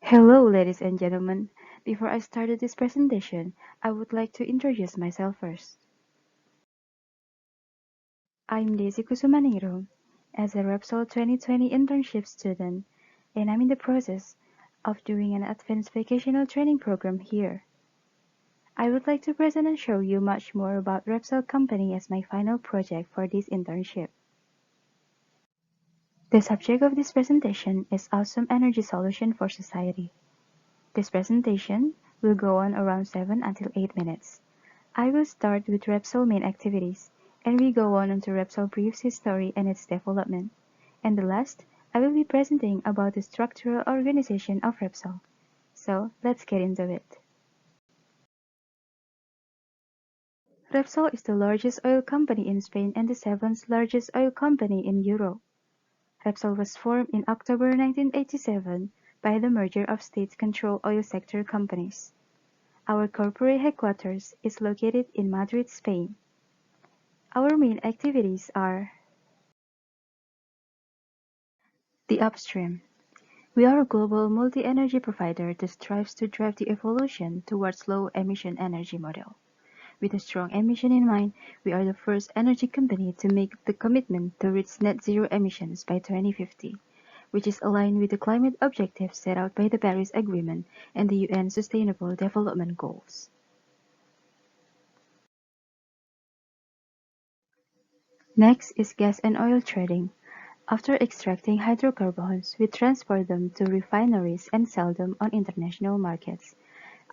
Hello, ladies and gentlemen. Before I start this presentation, I would like to introduce myself first. I'm Desi Kusumaningrum, as a REPSOL 2020 internship student, and I'm in the process of doing an advanced vocational training program here. I would like to present and show you much more about REPSOL company as my final project for this internship. The subject of this presentation is Awesome Energy Solution for Society. This presentation will go on around 7 until 8 minutes. I will start with REPSOL main activities, and we go on into REPSOL brief history and its development. And the last, I will be presenting about the structural organization of REPSOL. So, let's get into it. REPSOL is the largest oil company in Spain and the seventh largest oil company in Europe. REPSOL was formed in October 1987 by the merger of state-controlled oil sector companies. Our corporate headquarters is located in Madrid, Spain. Our main activities are the upstream. We are a global multi-energy provider that strives to drive the evolution towards low-emission energy model. With a strong emission in mind, we are the first energy company to make the commitment to reach net zero emissions by 2050, which is aligned with the climate objectives set out by the Paris Agreement and the UN Sustainable Development Goals. Next is gas and oil trading. After extracting hydrocarbons, we transport them to refineries and sell them on international markets.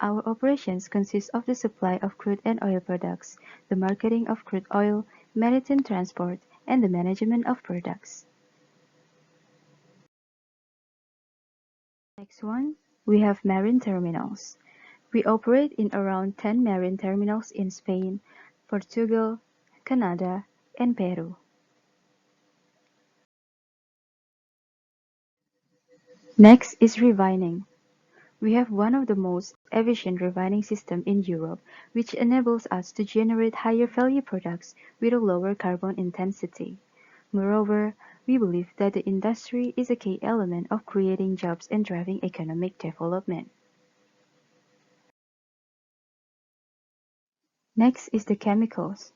Our operations consist of the supply of crude and oil products, the marketing of crude oil, maritime transport, and the management of products. Next one, we have marine terminals. We operate in around 10 marine terminals in Spain, Portugal, Canada, and Peru. Next is refining. We have one of the most efficient refining systems in Europe, which enables us to generate higher value products with a lower carbon intensity. Moreover, we believe that the industry is a key element of creating jobs and driving economic development. Next is the chemicals.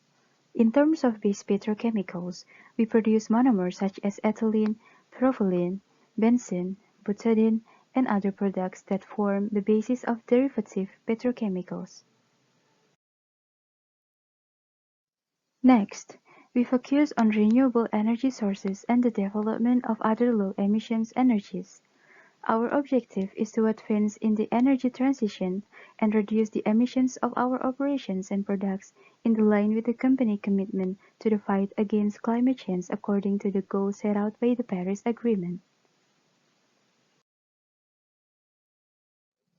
In terms of base petrochemicals, we produce monomers such as ethylene, propylene, benzene, butadiene, and other products that form the basis of derivative petrochemicals. Next, we focus on renewable energy sources and the development of other low-emissions energies. Our objective is to advance in the energy transition and reduce the emissions of our operations and products in line with the company commitment to the fight against climate change according to the goals set out by the Paris Agreement.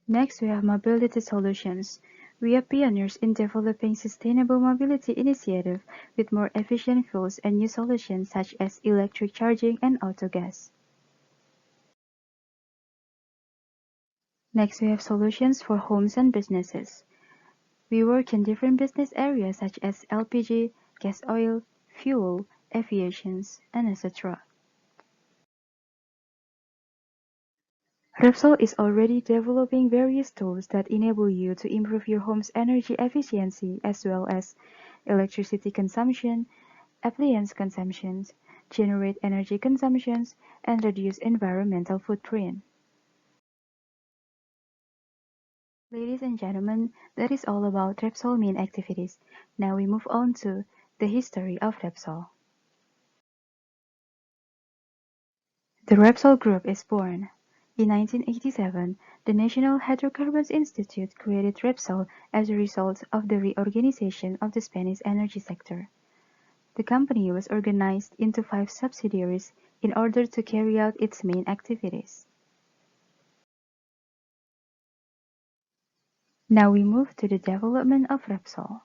Next, we have mobility solutions. We are pioneers in developing sustainable mobility initiatives with more efficient fuels and new solutions such as electric charging and autogas. Next, we have solutions for homes and businesses. We work in different business areas such as LPG, gas oil, fuel, aviation, and etc. REPSOL is already developing various tools that enable you to improve your home's energy efficiency as well as electricity consumption, appliance consumptions, generate energy consumptions, and reduce environmental footprint. Ladies and gentlemen, that is all about REPSOL main activities. Now we move on to the history of REPSOL. The REPSOL Group is born. In 1987, the National Hydrocarbons Institute created REPSOL as a result of the reorganization of the Spanish energy sector. The company was organized into 5 subsidiaries in order to carry out its main activities. Now we move to the development of REPSOL.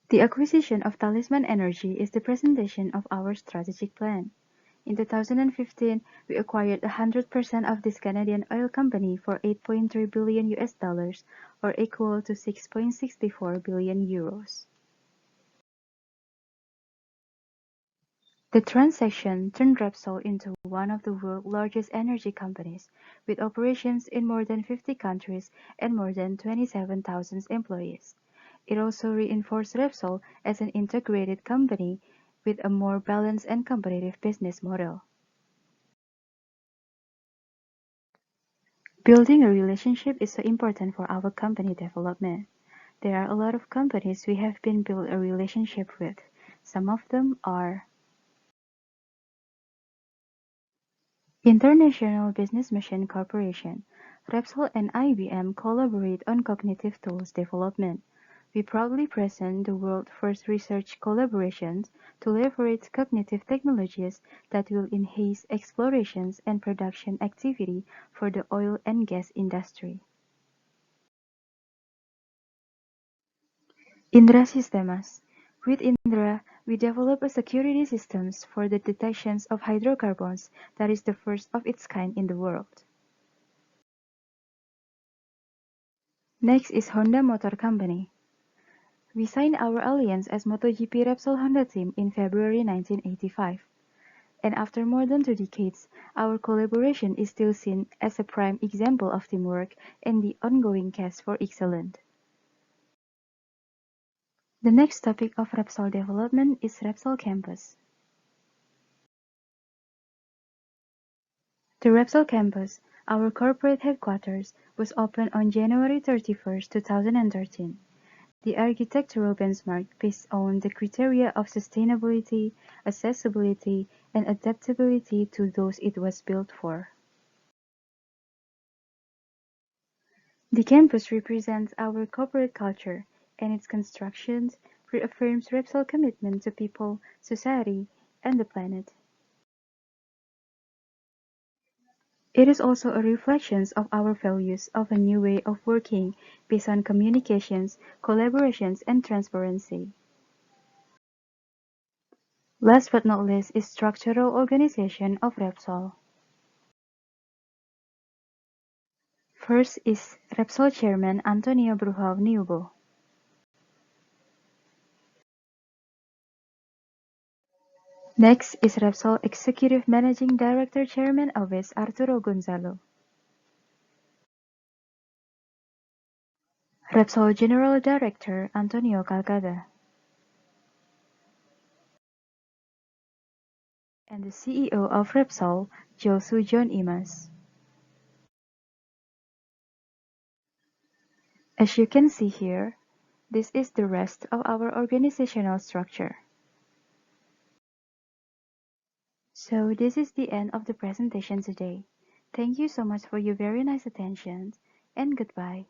The acquisition of Talisman Energy is the presentation of our strategic plan. In 2015, we acquired 100% of this Canadian oil company for $8.3 billion US, or equal to 6.64 billion euros. The transaction turned REPSOL into one of the world's largest energy companies, with operations in more than 50 countries and more than 27,000 employees. It also reinforced REPSOL as an integrated company with a more balanced and competitive business model. Building a relationship is so important for our company development. There are a lot of companies we have been built a relationship with. Some of them are International Business Machine Corporation. REPSOL and IBM collaborate on cognitive tools development. We proudly present the world's first research collaborations to leverage cognitive technologies that will enhance explorations and production activity for the oil and gas industry. Indra Sistemas. With Indra, we develop a security systems for the detections of hydrocarbons that is the first of its kind in the world. Next is Honda Motor Company. We signed our alliance as MotoGP Repsol Honda team in February 1985. And after more than 2 decades, our collaboration is still seen as a prime example of teamwork and the ongoing quest for excellence. The next topic of Repsol development is Repsol Campus. The Repsol Campus, our corporate headquarters, was opened on January 31, 2013. The architectural benchmark based on the criteria of sustainability, accessibility, and adaptability to those it was built for. The campus represents our corporate culture, and its construction reaffirms Repsol's commitment to people, society, and the planet. It is also a reflection of our values of a new way of working based on communications, collaborations, and transparency. Last but not least is structural organization of Repsol. First is Repsol Chairman Antonio Brujao Niubo. Next is Repsol Executive Managing Director Chairman Alves Arturo Gonzalo. Repsol General Director Antonio Calcada. And the CEO of Repsol, Josu John Imas. As you can see here, this is the rest of our organizational structure. So this is the end of the presentation today. Thank you so much for your very nice attention, and goodbye.